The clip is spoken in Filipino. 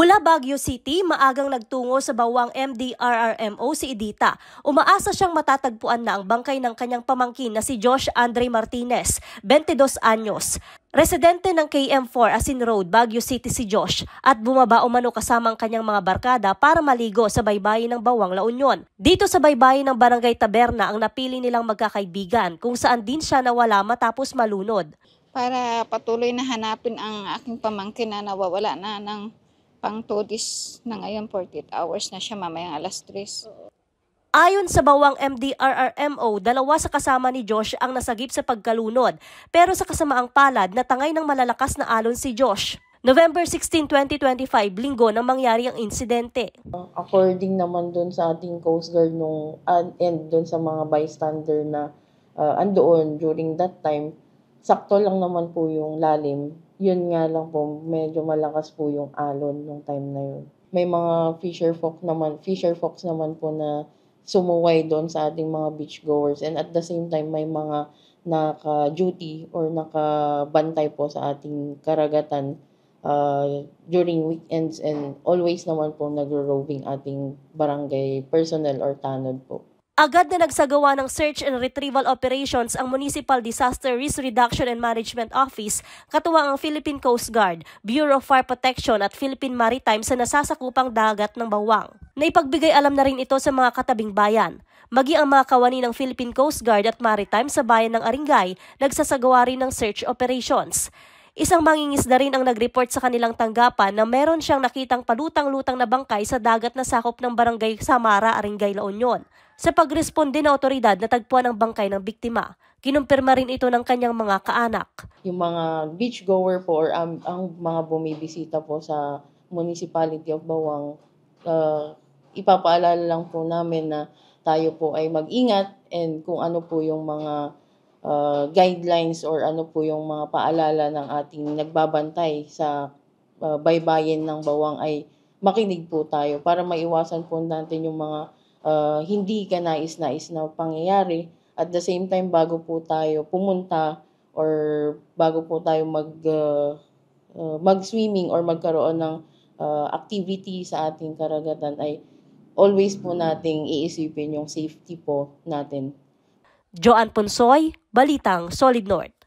Mula Baguio City, maagang nagtungo sa Bawang MDRRMO si Edita. Umaasa siyang matatagpuan na ang bangkay ng kanyang pamangkin na si Josh Andre Martinez, 22 anyos. Residente ng KM4 Asin Road, Baguio City si Josh at bumaba umano kasama ang kanyang mga barkada para maligo sa baybayin ng Bawang, La Union. Dito sa baybayin ng Barangay Taberna ang napili nilang magkakaibigan kung saan din siya nawala matapos malunod. Para patuloy na hanapin ang aking pamangkin na nawawala na ng pang 2 days na ngayon, 48 hours na siya, mamayang alas 3. Ayon sa Bawang MDRRMO, 2 sa kasama ni Josh ang nasagip sa pagkalunod, pero sa kasamaang palad natangay ng malalakas na alon si Josh. November 16, 2025, linggo nang mangyari ang insidente. According naman doon sa ating Coast Guard and doon sa mga bystander na andoon during that time, sakto lang naman po yung lalim. Yun nga lang po, medyo malakas po yung alon nung time na yun. May mga fisher folks naman po na sumuway doon sa ating mga beachgoers, and at the same time may mga naka-duty or nakabantay po sa ating karagatan during weekends, and always naman po nagro-roving ating barangay personnel or tanod po. Agad na nagsagawa ng search and retrieval operations ang Municipal Disaster Risk Reduction and Management Office, katuwang ang Philippine Coast Guard, Bureau of Fire Protection at Philippine Maritime sa nasasakupang dagat ng Bawang. Naipagbigay alam na rin ito sa mga katabing bayan. Maging ang mga kawani ng Philippine Coast Guard at Maritime sa bayan ng Aringay, nagsasagawa rin ng search operations. Isang mangingisda rin ang nag-report sa kanilang tanggapan na meron siyang nakitang palutang-lutang na bangkay sa dagat na sakop ng Barangay Samara, Aringay, La Union. Sa pagresponde ng otoridad, natagpuan ang bangkay ng biktima. Kinumpirma rin ito ng kanyang mga kaanak. Yung mga beachgoer po or ang mga bumibisita po sa Municipality of Bawang, ipapaalala lang po namin na tayo po ay mag-ingat, and kung ano po yung mga guidelines or ano po yung mga paalala ng ating nagbabantay sa baybayin ng Bawang ay makinig po tayo para maiwasan po natin yung mga hindi kanais-nais na pangyayari. At the same time, bago po tayo pumunta or bago po tayo mag-swimming or magkaroon ng activity sa ating karagatan, ay always po nating iisipin yung safety po natin. Joanne Ponsoy, Balitang Solid North.